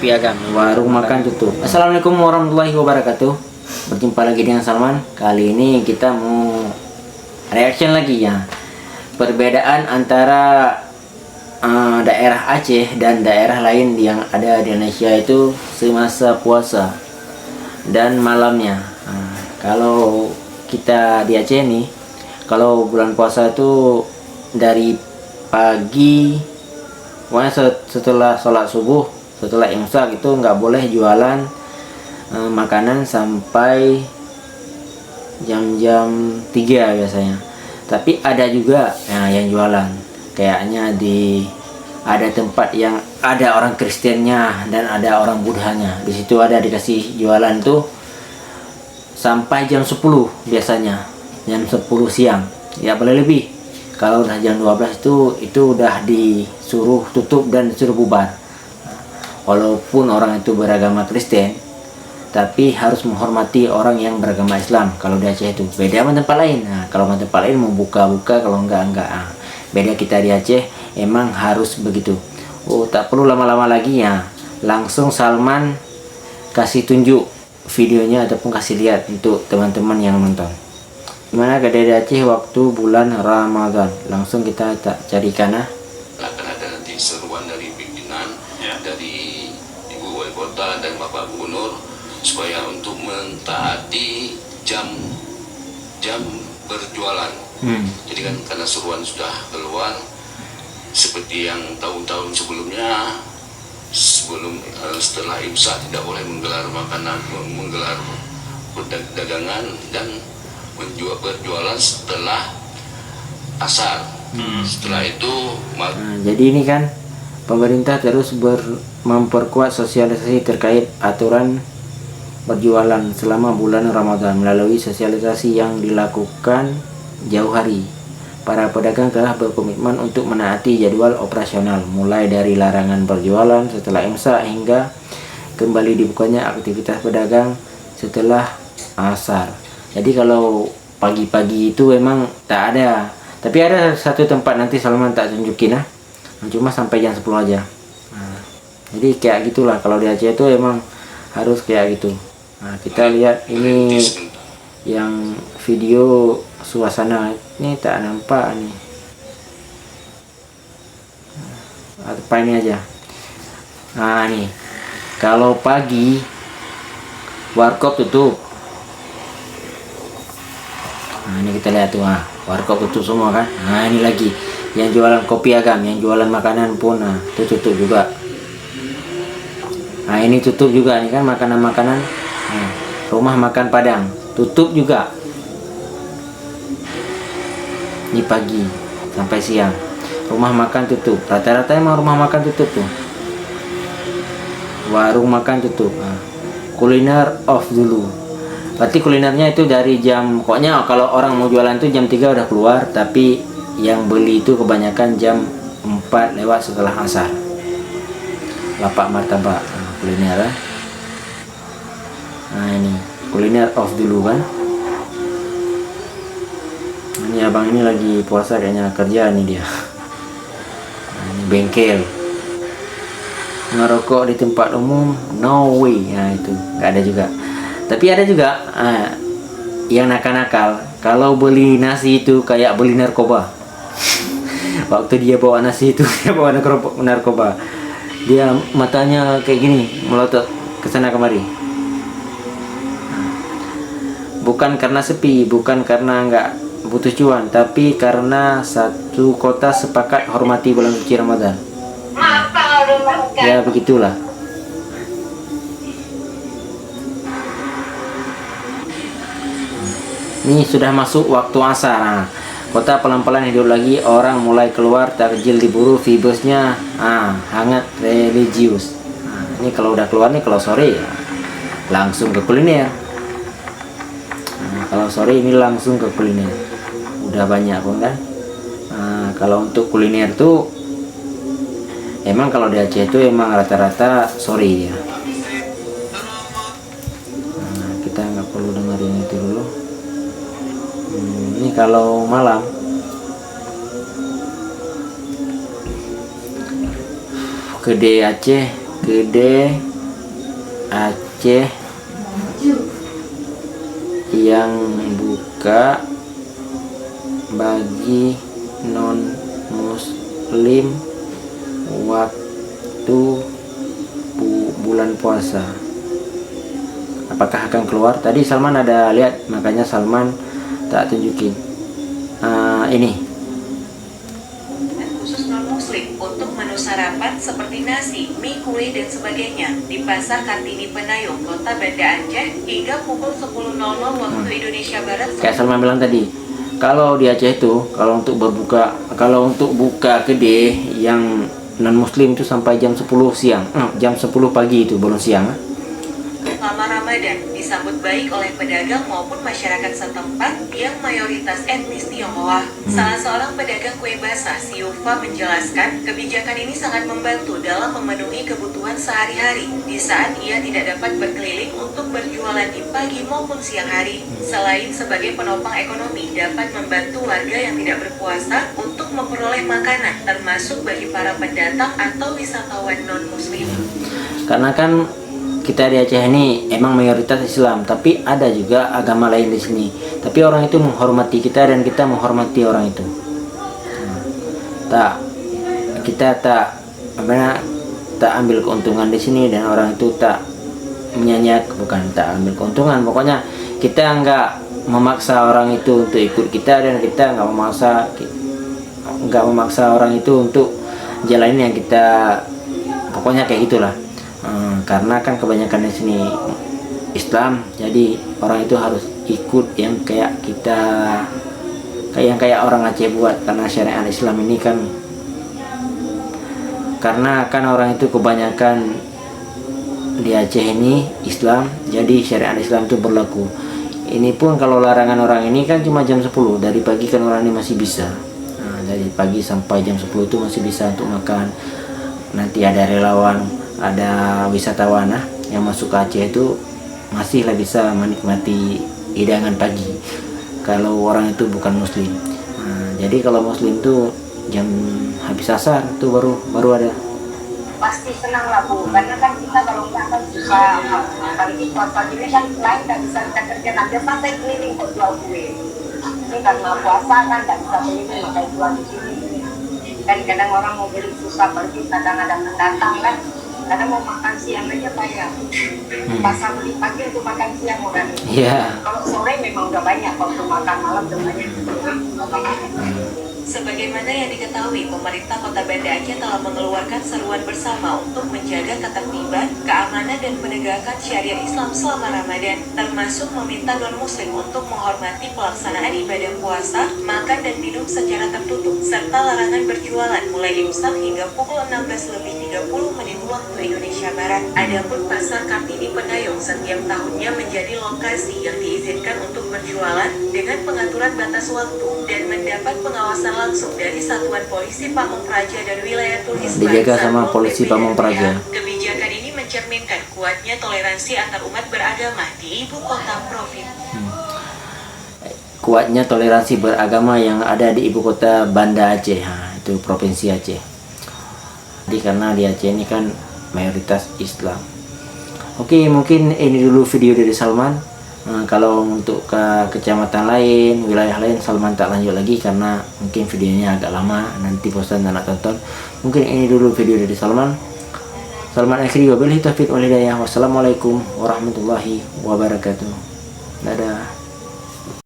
Piagam. Warung makan tutup. Assalamualaikum warahmatullahi wabarakatuh. Berjumpa lagi dengan Salman. Kali ini kita mau reaction lagi ya. Perbedaan antara daerah Aceh dan daerah lain yang ada di Indonesia itu semasa puasa dan malamnya. Kalau kita di Aceh nih, kalau bulan puasa itu dari pagi, pokoknya setelah sholat subuh, setelah imsak itu nggak boleh jualan makanan sampai jam-jam 3 biasanya. Tapi ada juga yang jualan, kayaknya ada tempat yang ada orang Kristennya dan ada orang Budhanya. Di situ ada dikasih jualan tuh sampai jam 10 biasanya, jam 10 siang. Ya boleh lebih. Kalau udah jam 12 itu udah disuruh tutup dan disuruh bubar. Walaupun orang itu beragama Kristen, tapi harus menghormati orang yang beragama Islam. Kalau di Aceh itu beda sama tempat lain. Kalau sama tempat lain mau buka-buka, kalau enggak. Beda kita di Aceh emang harus begitu. Tak perlu lama-lama lagi ya. Langsung Salman kasih tunjuk videonya ataupun kasih lihat untuk teman-teman yang nonton. Gimana keadaan di Aceh waktu bulan Ramadan? Langsung kita carikan. Akan ada nanti seruan dari pimpinan, dari Ibu Wali Kota dan Bapak Gubernur supaya untuk mentaati jam berjualan. Jadi kan karena seruan sudah keluar, seperti yang tahun-tahun sebelumnya, setelah imsak tidak boleh menggelar makanan, menggelar perdagangan dan berjualan setelah asar. Setelah itu jadi ini kan pemerintah terus memperkuat sosialisasi terkait aturan berjualan selama bulan Ramadan melalui sosialisasi yang dilakukan jauh hari. Para pedagang telah berkomitmen untuk menaati jadwal operasional, mulai dari larangan berjualan setelah imsak hingga kembali dibukanya aktivitas pedagang setelah asar. Jadi kalau pagi-pagi itu emang tak ada, tapi ada satu tempat nanti Salman tak tunjukin cuma sampai jam 10 aja. Jadi kayak gitulah kalau di Aceh itu emang harus kayak gitu. Kita lihat ini yang video suasana ini tak nampak nih. Apa ini aja. Nih kalau pagi warkop tutup. Ini kita lihat tuh, warkop tutup semua kan. Ini lagi yang jualan kopi agam, yang jualan makanan pun itu tutup juga. Ini tutup juga nih kan, makanan-makanan. Rumah makan Padang tutup juga. Ini pagi sampai siang rumah makan tutup. Rata-rata emang rumah makan tutup tuh. Warung makan tutup. Kuliner off dulu. Berarti kulinernya itu dari jam, pokoknya kalau orang mau jualan tuh jam 3 udah keluar, tapi yang beli itu kebanyakan jam 4 lewat setelah asar. Lapak martabak kuliner. Ini kuliner off dulu kan. Ini abang ini lagi puasa kayaknya, kerja nih dia. Ini bengkel. Ngerokok di tempat umum no way. Itu nggak ada juga. Tapi ada juga yang nakal-nakal. Kalau beli nasi itu kayak beli narkoba. Waktu dia bawa nasi itu dia bawa narkoba. Dia matanya kayak gini, melotot ke sana kemari. Bukan karena sepi, bukan karena nggak butuh cuan, tapi karena satu kota sepakat hormati bulan suci Ramadan. Ya begitulah. Ini sudah masuk waktu asar. Kota pelan-pelan hidup lagi, orang mulai keluar, takjil diburu, vibesnya hangat religius. Ini kalau udah keluar nih, kalau sore ya langsung ke kuliner. Kalau sore ini langsung ke kuliner. Udah banyak pun kan. Kalau untuk kuliner tuh emang kalau di Aceh itu emang rata-rata sore ya. Kita nggak perlu dengerin itu dulu. Ini kalau malam Gede Aceh, Gede Aceh yang buka bagi non muslim waktu bulan puasa, apakah akan keluar? Tadi Salman ada lihat, makanya Salman tak tunjukin. Ini khusus non-muslim untuk menu sarapan seperti nasi, mie, kue, dan sebagainya di Pasar Kartini Penayung, Kota Banda Aceh hingga pukul 10.00 waktu Indonesia Barat. kayak Salman bilang tadi, kalau di Aceh itu kalau untuk buka kedai yang non muslim itu sampai jam 10 siang, jam 10 pagi itu belum siang. Selama Ramadan disambut baik oleh pedagang maupun masyarakat setempat yang mayoritas etnis Tionghoa. Salah seorang pedagang kue basah, Siufa, menjelaskan kebijakan ini sangat membantu dalam memenuhi kebutuhan sehari-hari di saat ia tidak dapat berkeliling untuk berjualan di pagi maupun siang hari. Selain sebagai penopang ekonomi, dapat membantu warga yang tidak berpuasa untuk memperoleh makanan, termasuk bagi para pendatang atau wisatawan non-muslim. Karena kan kita di Aceh ini emang mayoritas Islam, tapi ada juga agama lain di sini. Tapi orang itu menghormati kita dan kita menghormati orang itu. Kita tak ambil keuntungan di sini dan orang itu tak bukan tak ambil keuntungan. Pokoknya kita nggak memaksa orang itu untuk ikut kita dan kita nggak memaksa orang itu untuk jalanin yang kita, pokoknya kayak gitulah. Karena kan kebanyakan di sini Islam, jadi orang itu harus ikut yang kayak kita, kayak orang Aceh buat, karena syariat Islam ini kan, karena kan orang itu kebanyakan di Aceh ini Islam, jadi syariat Islam itu berlaku. Ini pun kalau larangan orang ini kan cuma jam 10, dari pagi kan orang ini masih bisa. Dari pagi sampai jam 10 itu masih bisa untuk makan. Nanti ada relawan, ada wisatawan yang masuk ke Aceh itu masihlah bisa menikmati hidangan pagi kalau orang itu bukan muslim. Jadi kalau muslim itu jam habis asar itu baru ada. Pasti senang lah Bu, karena kan kita kalau nggak kan susah, apalagi puasa ini kan lain nggak bisa kita kerja, nanti santai keliling kok jual kue. Ini karena puasa kan nggak bisa keliling, makanya jual di sini. Dan kadang orang mau beli susah, pergi kadang ada pendatang kan. Karena mau makan siang aja bayar. Pasar beli pagi untuk makan siang udah. Kalau sore memang udah banyak, kalau untuk makan malam udah banyak. Sebagaimana yang diketahui, pemerintah Kota Banda Aceh telah mengeluarkan seruan bersama untuk menjaga ketertiban, keamanan, dan penegakan syariat Islam selama Ramadan, termasuk meminta non-muslim untuk menghormati pelaksanaan ibadah puasa, makan dan minum secara tertutup, serta larangan berjualan mulai imsak hingga pukul 16:30 waktu Indonesia Barat. Adapun Pasar Kartini Penayung setiap tahunnya menjadi lokasi yang diizinkan untuk berjualan dengan pengaturan batas waktu dan mendapat pengawasan langsung dari Satuan Polisi Pamong Praja dan Wilayah Tulis. Dijaga sama polisi Pamong Praja. Kebijakan ini mencerminkan kuatnya toleransi antar umat beragama di ibu kota provinsi. Kuatnya toleransi beragama yang ada di ibu kota Banda Aceh, itu provinsi Aceh. Jadi karena di Aceh ini kan mayoritas Islam. Oke, mungkin ini dulu video dari Salman. Kalau untuk ke kecamatan lain, wilayah lain, Salman tak lanjut lagi karena mungkin videonya agak lama, nanti bosan dan nak tonton. Mungkin ini dulu video dari Salman. Salman akhiri, wabillahi taufiq wal hidayah. Wassalamualaikum warahmatullahi wabarakatuh. Dadah.